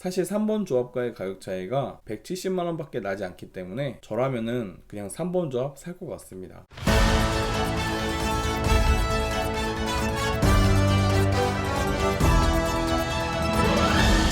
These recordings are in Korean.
사실 3번 조합과의 가격 차이가 170만원 밖에 나지 않기 때문에 저라면은 그냥 3번 조합 살 것 같습니다.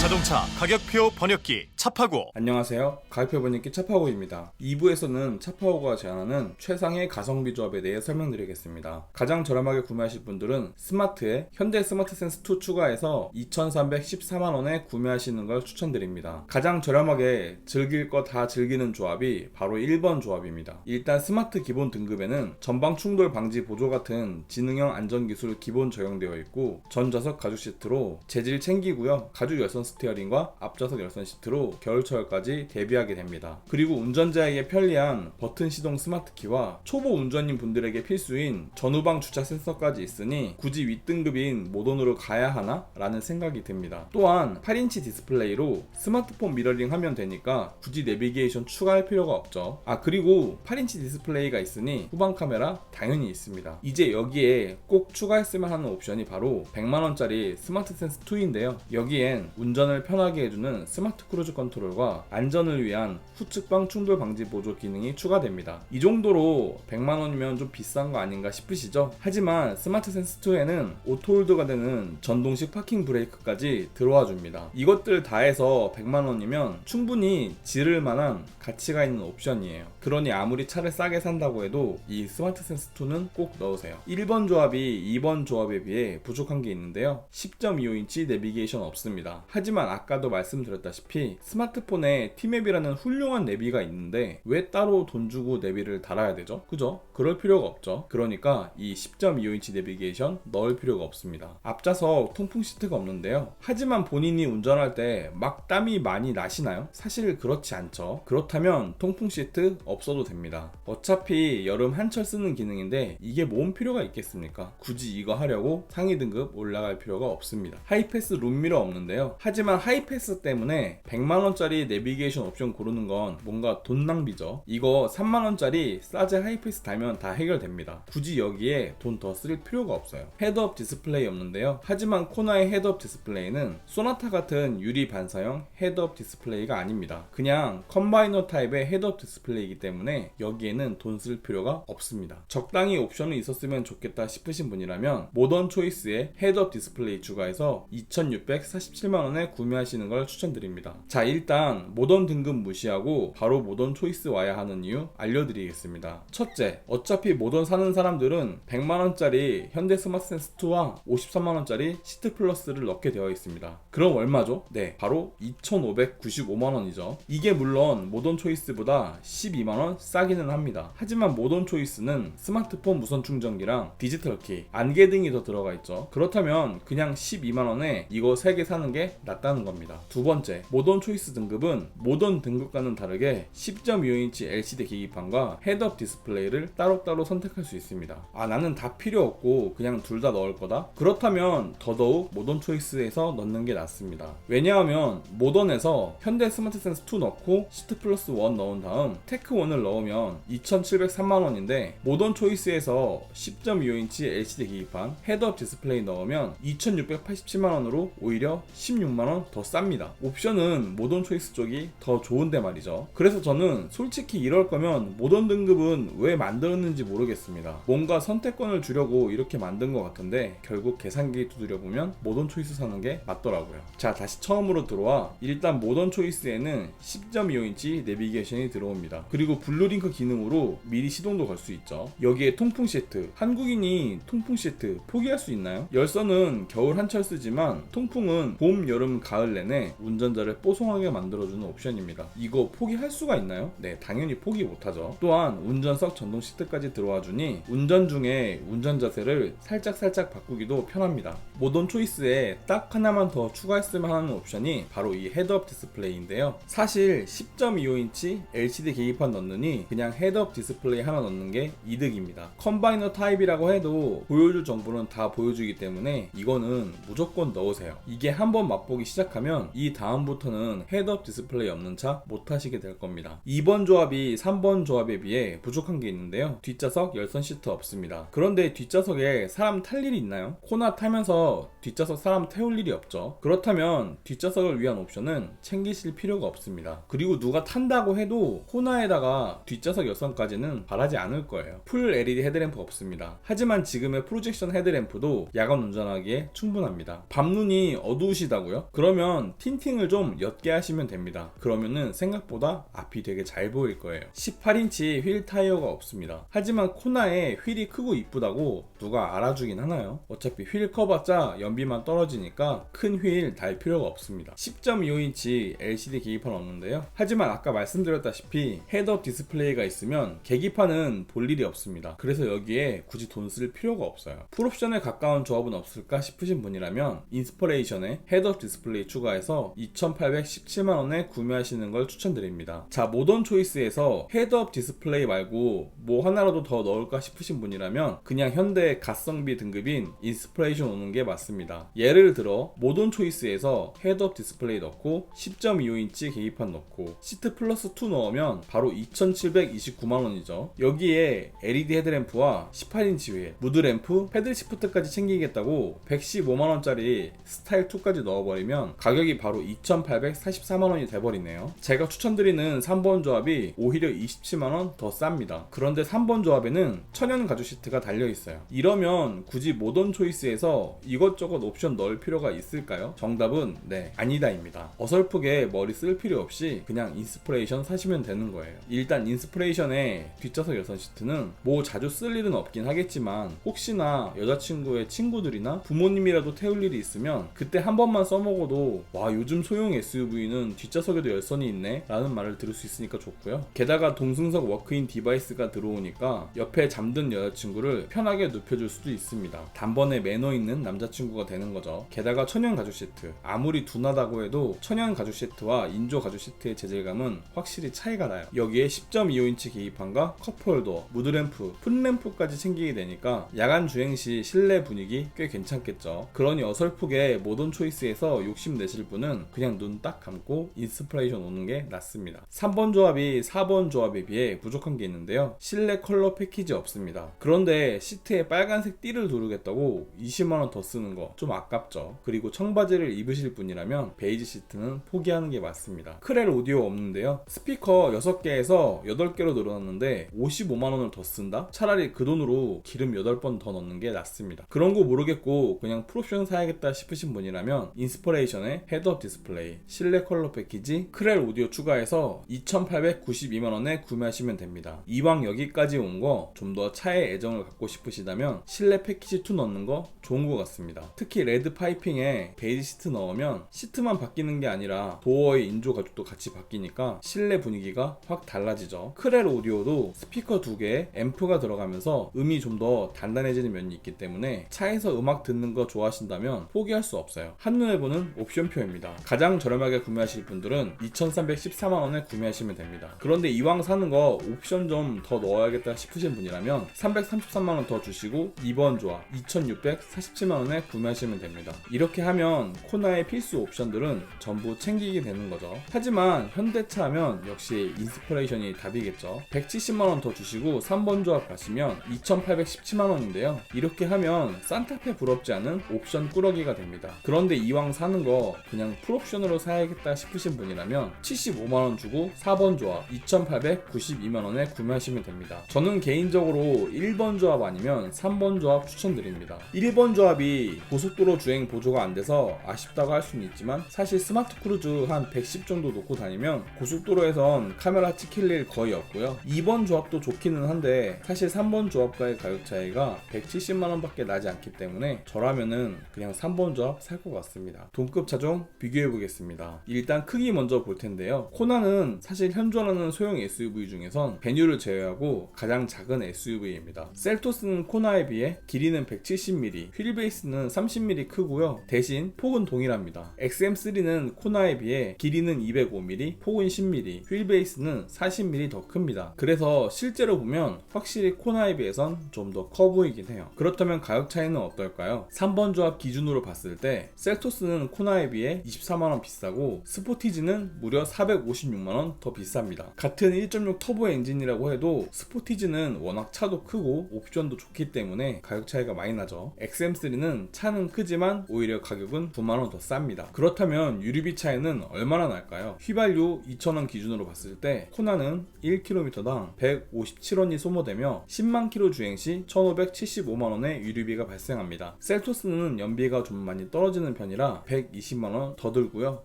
자동차 가격표 번역기 차파고. 안녕하세요. 가격표 번역기 차파고입니다. 2부에서는 차파고가 제안하는 최상의 가성비 조합에 대해 설명드리겠습니다. 가장 저렴하게 구매하실 분들은 스마트에 현대 스마트 센스 2 추가해서 2,314만원에 구매하시는 걸 추천드립니다. 가장 저렴하게 즐길 거 다 즐기는 조합이 바로 1번 조합입니다. 일단 스마트 기본 등급에는 전방 충돌 방지 보조 같은 지능형 안전기술 기본 적용되어 있고, 전좌석 가죽 시트로 재질 챙기고요. 가죽 열선 스티어링과 앞좌석 열선 시트로 겨울철까지 대비하게 됩니다. 그리고 운전자에게 편리한 버튼 시동 스마트 키와 초보 운전인 분들에게 필수인 전후방 주차 센서까지 있으니 굳이 윗등급인 모던으로 가야 하나? 라는 생각이 듭니다. 또한 8인치 디스플레이로 스마트폰 미러링 하면 되니까 굳이 내비게이션 추가할 필요가 없죠. 그리고 8인치 디스플레이가 있으니 후방 카메라 당연히 있습니다. 이제 여기에 꼭 추가했으면 하는 옵션이 바로 100만원짜리 스마트 센스 2인데요. 여기엔 운전을 편하게 해주는 스마트 크루즈 컨트롤과 안전을 위한 후측방 충돌 방지 보조 기능이 추가됩니다. 이 정도로 100만원이면 좀 비싼 거 아닌가 싶으시죠? 하지만 스마트 센스 2에는 오토홀드가 되는 전동식 파킹 브레이크까지 들어와 줍니다. 이것들 다 해서 100만원이면 충분히 지를 만한 가치가 있는 옵션이에요. 그러니 아무리 차를 싸게 산다고 해도 이 스마트 센스 2는 꼭 넣으세요. 1번 조합이 2번 조합에 비해 부족한 게 있는데요. 10.25인치 내비게이션 없습니다. 하지만 아까도 말씀드렸다시피 스마트폰에 T맵이라는 훌륭한 내비가 있는데 왜 따로 돈 주고 내비를 달아야 되죠? 그죠? 그럴 필요가 없죠. 그러니까 이 10.25인치 내비게이션 넣을 필요가 없습니다. 앞좌석 통풍 시트가 없는데요. 하지만 본인이 운전할 때 막 땀이 많이 나시나요? 사실 그렇지 않죠. 그렇다면 통풍 시트 없어도 됩니다. 어차피 여름 한철 쓰는 기능인데 이게 뭔 필요가 있겠습니까? 굳이 이거 하려고 상위 등급 올라갈 필요가 없습니다. 하이패스 룸미러 없는데요. 하지만 하이패스 때문에 100만원짜리 내비게이션 옵션 고르는 건 뭔가 돈 낭비죠. 이거 3만원짜리 싸제 하이패스 달면 다 해결됩니다. 굳이 여기에 돈 더 쓸 필요가 없어요. 헤드업 디스플레이 없는데요. 하지만 코나의 헤드업 디스플레이는 소나타 같은 유리 반사형 헤드업 디스플레이가 아닙니다. 그냥 컴바이너 타입의 헤드업 디스플레이이기 때문에 여기에는 돈 쓸 필요가 없습니다. 적당히 옵션이 있었으면 좋겠다 싶으신 분이라면 모던 초이스에 헤드업 디스플레이 추가해서 2,647만원에 구매하시는 걸 추천드립니다. 자, 일단 모던 등급 무시하고 바로 모던 초이스 와야 하는 이유 알려드리겠습니다. 첫째, 어차피 모던 사는 사람들은 100만원짜리 현대 스마트 센스 2와 53만원짜리 시트 플러스를 넣게 되어 있습니다. 그럼 얼마죠? 네, 바로 2,595만원이죠. 이게 물론 모던 초이스보다 12만원 싸기는 합니다. 하지만 모던 초이스는 스마트폰 무선 충전기랑 디지털 키, 안개 등이 더 들어가 있죠. 그렇다면 그냥 12만원에 이거 3개 사는 게 낫다는 겁니다. 두 번째, 모던 초이스 등급은 모던 등급과는 다르게 10.25인치 LCD 계기판과 헤드업 디스플레이를 따로따로 선택할 수 있습니다. 나는 다 필요 없고 그냥 둘 다 넣을 거다? 그렇다면 더더욱 모던 초이스에서 넣는 게 낫습니다. 왜냐하면 모던에서 현대 스마트 센스 2 넣고 시트 플러스 1 넣은 다음 테크 1을 넣으면 2,703만원인데 모던 초이스에서 10.25인치 LCD 계기판, 헤드업 디스플레이 넣으면 2,687만원으로 오히려 16만원 더 쌉니다. 옵션은 모던 초이스 쪽이 더 좋은데 말이죠. 그래서 저는 솔직히 이럴 거면 모던 등급은 왜 만들었는지 모르겠습니다. 뭔가 선택권을 주려고 이렇게 만든 것 같은데 결국 계산기 두드려보면 모던 초이스 사는 게 맞더라고요. 자, 다시 처음으로 들어와 일단 모던 초이스에는 10.25인치 내비게이션이 들어옵니다. 그리고 블루링크 기능으로 미리 시동도 걸 수 있죠. 여기에 통풍 시트, 한국인이 통풍 시트 포기할 수 있나요? 열선은 겨울 한철 쓰지만 통풍은 봄, 여름, 가을 내내 운전자를 뽀송하게 만들어주는 옵션입니다. 이거 포기할 수가 있나요? 네, 당연히 포기 못하죠. 또한 운전석 전동 시트까지 들어와 주니 운전 중에 운전 자세를 살짝 바꾸기도 편합니다. 모던 초이스에 딱 하나만 더 추가했으면 하는 옵션이 바로 이 헤드업 디스플레이인데요. 사실 10.25인치 LCD 계기판 넣느니 그냥 헤드업 디스플레이 하나 넣는 게 이득입니다. 컴바이너 타입이라고 해도 보여줄 정보는 다 보여주기 때문에 이거는 무조건 넣으세요. 이게 한번 맛보기 시작하면 이 다음부터는 분들은 헤드업 디스플레이 없는 차 못 타시게 될 겁니다. 2번 조합이 3번 조합에 비해 부족한 게 있는데요. 뒷좌석 열선 시트 없습니다. 그런데 뒷좌석에 사람 탈 일이 있나요? 코나 타면서 뒷좌석 사람 태울 일이 없죠. 그렇다면 뒷좌석을 위한 옵션은 챙기실 필요가 없습니다. 그리고 누가 탄다고 해도 코나에다가 뒷좌석 열선까지는 바라지 않을 거예요. 풀 LED 헤드램프 없습니다. 하지만 지금의 프로젝션 헤드램프도 야간 운전하기에 충분합니다. 밤눈이 어두우시다고요? 그러면 틴팅을 좀 옅게 하시면 됩니다. 그러면은 생각보다 앞이 되게 잘 보일 거예요. 18인치 휠 타이어가 없습니다. 하지만 코나에 휠이 크고 이쁘다고 누가 알아주긴 하나요? 어차피 휠 커봤자 연비만 떨어지니까 큰 휠 달 필요가 없습니다. 10.25인치 LCD 계기판 없는데요. 하지만 아까 말씀드렸다시피 헤드업 디스플레이가 있으면 계기판은 볼 일이 없습니다. 그래서 여기에 굳이 돈 쓸 필요가 없어요. 풀옵션에 가까운 조합은 없을까 싶으신 분이라면 인스퍼레이션에 헤드업 디스플레이 추가해서 2,817만원에 구매하시는 걸 추천드립니다. 자, 모던 초이스에서 헤드업 디스플레이 말고 뭐 하나라도 더 넣을까 싶으신 분이라면 그냥 현대 가성비 등급인 인스퍼레이션 오는 게 맞습니다. 예를 들어 모던 초이스에서 헤드업 디스플레이 넣고 10.25인치 계기판 넣고 시트 플러스 2 넣으면 바로 2,729만원이죠. 여기에 LED 헤드램프와 18인치 휠, 무드램프, 패들 시프트까지 챙기겠다고 115만원짜리 스타일 2까지 넣어버리면 가격이 바로 2,844만원이 돼버리네요. 제가 추천드리는 3번 조합이 오히려 27만원 더 쌉니다. 그런데 3번 조합에는 천연 가죽 시트가 달려있어요. 이러면 굳이 모던 초이스에서 이것저것 옵션 넣을 필요가 있을까요? 정답은 네, 아니다입니다. 어설프게 머리 쓸 필요 없이 그냥 인스퍼레이션 사시면 되는 거예요. 일단 인스퍼레이션의 뒷좌석 열선 시트는 뭐 자주 쓸 일은 없긴 하겠지만 혹시나 여자친구의 친구들이나 부모님이라도 태울 일이 있으면 그때 한 번만 써먹어도 와, 요즘 소형 SUV는 뒷좌석에도 열선이 있네 라는 말을 들을 수 있으니까 좋고요. 게다가 동승석 워크인 디바이스가 들어오니까 옆에 잠든 여자친구를 편하게 눕혀줄 수도 있습니다. 단번에 매너 있는 남자친구가 되는 거죠. 게다가 천연 가죽 시트, 아무리 둔하다고 해도 천연 가죽 시트와 인조 가죽 시트의 재질감은 확실히 차이가 나요. 여기에 10.25인치 계기판과 컵홀더, 무드램프, 풋램프까지 챙기게 되니까 야간 주행 시 실내 분위기 꽤 괜찮겠죠. 그러니 어설프게 모던 초이스에서 욕심내실 분은 그냥 눈 딱 감고 인스퍼레이션 오는 게 낫습니다. 3번 조합이 4번 조합에 비해 부족한 게 있는데요. 실내 컬러 패키지 없습니다. 그런데 시트에 빨간색 띠를 두르겠다고 20만원 더 쓰는 거 좀 아깝죠. 그리고 청바지를 입으실 분이라면 베이지 시트는 포기하는 게 맞습니다. 크렐 오디오 없는데요. 스피커 6개에서 8개로 늘어났는데 55만원을 더 쓴다? 차라리 그 돈으로 기름 8번 더 넣는 게 낫습니다. 그런 거 모르겠고 그냥 풀옵션 사야겠다 싶으신 분이라면 인스퍼레이션에 헤드업 디스플레이, 실내 컬러 패키지, 크렐 오디오 추가해서 2,892만원에 구매하시면 됩니다. 이왕 여기까지 온 거 좀 더 차에 애정을 갖고 싶으시다면 실내 패키지 2 넣는 거 좋은 것 같습니다. 특히 레드 파이핑에 베이지 시트 넣으면 시트만 바뀌는 게 아니라 도어의 인조 가죽도 같이 바뀌니까 실내 분위기가 확 달라지죠. 크렐 오디오도 스피커 2개에 앰프가 들어가면서 음이 좀 더 단단해지는 면이 있기 때문에 차에서 음악 듣는 거 좋아하신다면 포기할 수 없어요. 한눈에 보는 옵션표입니다. 가장 저렴하게 구매하실 분들은 2,314만원에 구매하시면 됩니다. 그런데 이왕 사는 거 옵션 좀 더 넣어야겠다 싶으신 분이라면 333만원 더 주시고 2번 조합 2,647만원에 구매하시면 됩니다. 이렇게 하면 코나의 필수 옵션들은 전부 챙기게 되는 거죠. 하지만 현대차 하면 역시 인스퍼레이션이 답이겠죠. 170만원 더 주시고 3번 조합 가시면 2,817만원인데요. 이렇게 하면 산타페 부럽지 않은 옵션 꾸러기가 됩니다. 그런데 이왕 사는 거 그냥 풀옵션으로 사야겠다 싶으신 분이라면 75만원 주고 4번 조합 2,892만원에 구매하시면 됩니다. 저는 개인적으로 1번 조합 아니면 3번 조합 추천드립니다. 1번 조합이 고속도로 주행 보조가 안 돼서 아쉽다고 할 수는 있지만 사실 스마트 크루즈 한 110 정도 놓고 다니면 고속도로에선 카메라 찍힐 일 거의 없고요. 2번 조합도 좋기는 한데 사실 3번 조합과의 가격 차이가 170만원 밖에 나지 않기 때문에 저라면은 그냥 3번 조합 살 것 같습니다. 동급 차종 비교해 보겠습니다. 일단 크기 먼저 볼 텐데요. 코나는 사실 현존하는 소형 SUV 중에선 베뉴를 제외하고 가장 작은 SUV입니다. 셀토스는 코나에 비해 길이는 170mm, 휠베이스는 30mm 크고요. 대신 폭은 동일합니다. XM3는 코나에 비해 길이는 205mm, 폭은 10mm, 휠베이스는 40mm 더 큽니다. 그래서 실제로 보면 확실히 코나에 비해선 좀 더 커 보이긴 해요. 그렇다면 가격 차이는 어떨까요? 3번 조합 기준으로 봤을 때 셀토스는 코나에 비해 24만원 비싸고 비싸고 스포티지는 무려 456만원 더 비쌉니다. 같은 1.6 터보 엔진이라고 해도 스포티지는 워낙 차도 크고 옵션도 좋기 때문에 가격 차이가 많이 나죠. XM3는 차는 크지만 오히려 가격은 9만원 더 쌉니다. 그렇다면 유류비 차이는 얼마나 날까요? 휘발유 2,000원 기준으로 봤을 때 코나는 1km당 157원이 소모되며 10만 킬로 주행 시 1,575만원의 유류비가 발생합니다. 셀토스는 연비가 좀 많이 떨어지는 편이라 120만원 더 들고요.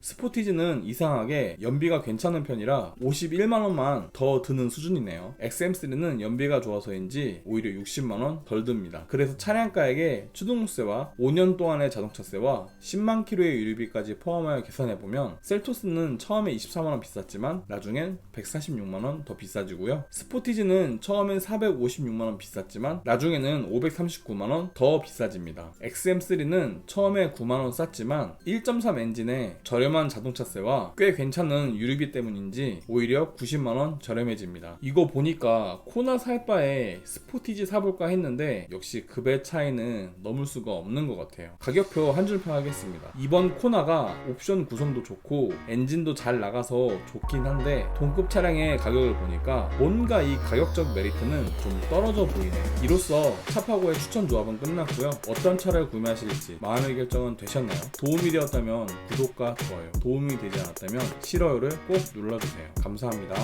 스포티지는 이상하게 연비가 괜찮은 편이라 51만원만 더 드는 수준이네요. XM3는 연비가 좋아서인지 오히려 60만원 덜 듭니다. 그래서 차량가액에 추등록세와 5년 동안의 자동차세와 10만 킬로의 유류비까지 포함하여 계산해보면 셀토스는 처음에 24만원 비쌌지만 나중엔 146만원 더 비싸지고요. 스포티지는 처음엔 456만원 비쌌지만 나중에는 539만원 더 비싸집니다. XM3는 처음에 9만원 쌌지만 1.3 엔진에 저렴한 자동차세와 꽤 괜찮은 유류비 때문인지 오히려 90만원 저렴해집니다. 이거 보니까 코나 살 바에 스포티지 사볼까 했는데 역시 급의 차이는 넘을 수가 없는 것 같아요. 가격표 한 줄 평하겠습니다. 이번 코나가 옵션 구성도 좋고 엔진도 잘 나가서 좋긴 한데 동급 차량의 가격을 보니까 뭔가 이 가격적 메리트는 좀 떨어져 보이네요. 이로써 차파고의 추천 조합은 끝났고요. 어떤 차를 구매하실지 마음의 결정은 되셨나요? 도움이 되었다면 구독과 좋아요, 도움이 되지 않았다면 싫어요를 꼭 눌러주세요. 감사합니다.